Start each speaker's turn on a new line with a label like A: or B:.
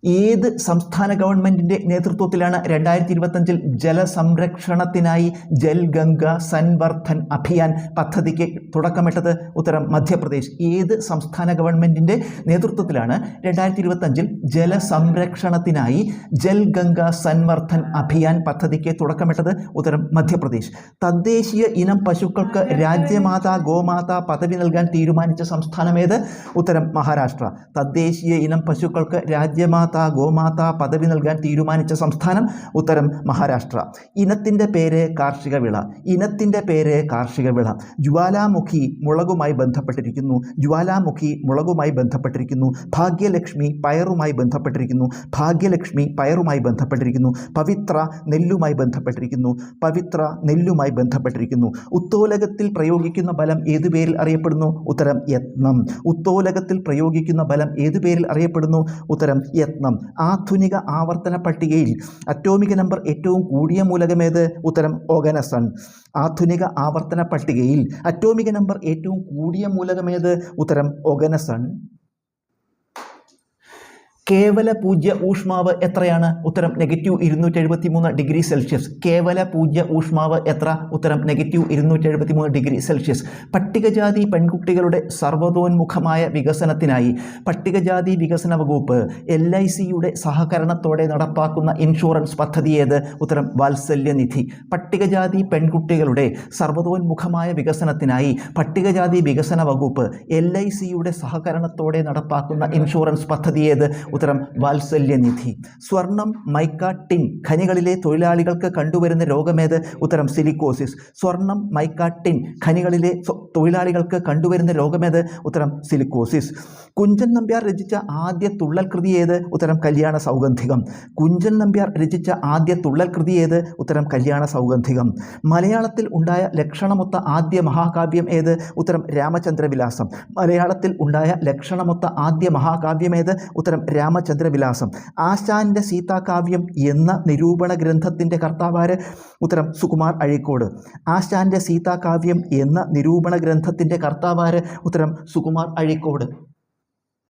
A: ഏത് സംസ്ഥാന ഗവൺമെൻറ്റിൻ്റെ നേതൃത്വത്തിലാണ് 2025 ജലസംരക്ഷണത്തിനായി ജൽ ഗംഗ സൻവർദ്ധൻ അഭിയാൻ പദ്ധതിക്ക് തുടക്കമിട്ടത്? ഉത്തരം മധ്യപ്രദേശ്. ഏത് സംസ്ഥാന ഗവൺമെൻറ്റിൻ്റെ നേതൃത്വത്തിലാണ് 2025 ജലസംരക്ഷണത്തിനായി ജൽ ഗംഗ സൻവർദ്ധൻ അഭിയാൻ പദ്ധതിക്ക് തുടക്കമിട്ടത്? ഉത്തരം മധ്യപ്രദേശ്. തദ്ദേശീയ ഇനം പശുക്കൾക്ക് രാജ്യമാതാ ഗോമാതാ പദവി നൽകാൻ തീരുമാനിച്ച സംസ്ഥാനമേത്? ഉത്തരം മഹാരാഷ്ട്ര. തദ്ദേശീയ ഇനം പശുക്കൾക്ക് രാജ്യമാതാ ഗോമാതാ പദവി നൽകാൻ തീരുമാനിച്ച സംസ്ഥാനം? ഉത്തരം മഹാരാഷ്ട്ര. ഇനത്തിൻ്റെ പേര് കാർഷിക വിള. ഇനത്തിൻ്റെ പേര് കാർഷിക വിള. ജ്വാലാമുഖി മുളകുമായി ബന്ധപ്പെട്ടിരിക്കുന്നു. ജ്വാലാമുഖി മുളകുമായി ബന്ധപ്പെട്ടിരിക്കുന്നു. ഭാഗ്യലക്ഷ്മി പയറുമായി ബന്ധപ്പെട്ടിരിക്കുന്നു. ഭാഗ്യലക്ഷ്മി പയറുമായി ബന്ധപ്പെട്ടിരിക്കുന്നു. പവിത്ര നെല്ലുമായി ബന്ധപ്പെട്ടിരിക്കുന്നു. പവിത്ര നെല്ലുമായി ബന്ധപ്പെട്ടിരിക്കുന്നു. ഉത്തോലകത്തിൽ പ്രയോഗിക്കുന്ന ബലം ഏതു പേരിൽ അറിയപ്പെടുന്നു? ഉത്തരം യത്നം. ഉത്തോലകത്തിൽ പ്രയോഗിക്കുന്ന ബലം ഏതു പേരിൽ അറിയപ്പെടുന്നു? ഉത്തരം യത്നം. ആധുനിക ആവർത്തന പട്ടികയിൽ അറ്റോമിക നമ്പർ ഏറ്റവും കൂടിയ മൂലകമേത്? ഉത്തരം ഓഗനസൺ. ആധുനിക ആവർത്തന പട്ടികയിൽ അറ്റോമിക നമ്പർ ഏറ്റവും കൂടിയ മൂലകമേത്? ഉത്തരം ഓഗനസൺ. കേവല പൂജ്യ ഊഷ്മാവ് എത്രയാണ്? ഉത്തരം -273 ഡിഗ്രി സെൽഷ്യസ്. കേവല പൂജ്യ ഊഷ്മാവ് എത്ര? ഉത്തരം -273 ഡിഗ്രി സെൽഷ്യസ്. പട്ടികജാതി പെൺകുട്ടികളുടെ സർവ്വതോന്മുഖമായ വികസനത്തിനായി പട്ടികജാതി വികസന വകുപ്പ് LICയുടെ സഹകരണത്തോടെ നടപ്പാക്കുന്ന ഇൻഷുറൻസ് പദ്ധതി ഏത്? ഉത്തരം വാത്സല്യനിധി. പട്ടികജാതി പെൺകുട്ടികളുടെ സർവ്വതോന്മുഖമായ വികസനത്തിനായി പട്ടികജാതി വികസന വകുപ്പ് LICയുടെ സഹകരണത്തോടെ നടപ്പാക്കുന്ന ഇൻഷുറൻസ് പദ്ധതി ഏത്? ഉത്തരം വാത്സല്യനിധി. സ്വർണം, മൈക്ക, ടിൻ ഖനികളിലെ തൊഴിലാളികൾക്ക് കണ്ടുവരുന്ന രോഗമേത്? ഉത്തരം സിലിക്കോസിസ്. സ്വർണം, മൈക്ക, ടിൻ ഖനികളിലെ തൊഴിലാളികൾക്ക് കണ്ടുവരുന്ന രോഗമേത്? ഉത്തരം സിലിക്കോസിസ്. കുഞ്ചൻ നമ്പ്യാർ രചിച്ച ആദ്യ തുള്ളൽ കൃതി ഏത്? ഉത്തരം കല്യാണ സൗഗന്ധികം. കുഞ്ചൻ നമ്പ്യാർ രചിച്ച ആദ്യ തുള്ളൽ കൃതി ഏത്? ഉത്തരം കല്യാണ സൗഗന്ധികം. മലയാളത്തിൽ ഉണ്ടായ ലക്ഷണമൊത്ത ആദ്യ മഹാകാവ്യം ഏത്? ഉത്തരം രാമചന്ദ്രവിലാസം. മലയാളത്തിൽ ഉണ്ടായ ലക്ഷണമൊത്ത ആദ്യ മഹാകാവ്യം ഏത്? ഉത്തരം രാമചന്ദ്രവിലാസം. ആശാന്റെ സീതാകാവ്യം എന്ന നിരൂപണ ഗ്രന്ഥത്തിൻ്റെ കർത്താവാര്? ഉത്തരം സുകുമാർ അഴീക്കോട്. ആശാന്റെ സീതാകാവ്യം എന്ന നിരൂപണ ഗ്രന്ഥത്തിൻ്റെ കർത്താവാര്? ഉത്തരം സുകുമാർ അഴീക്കോട്.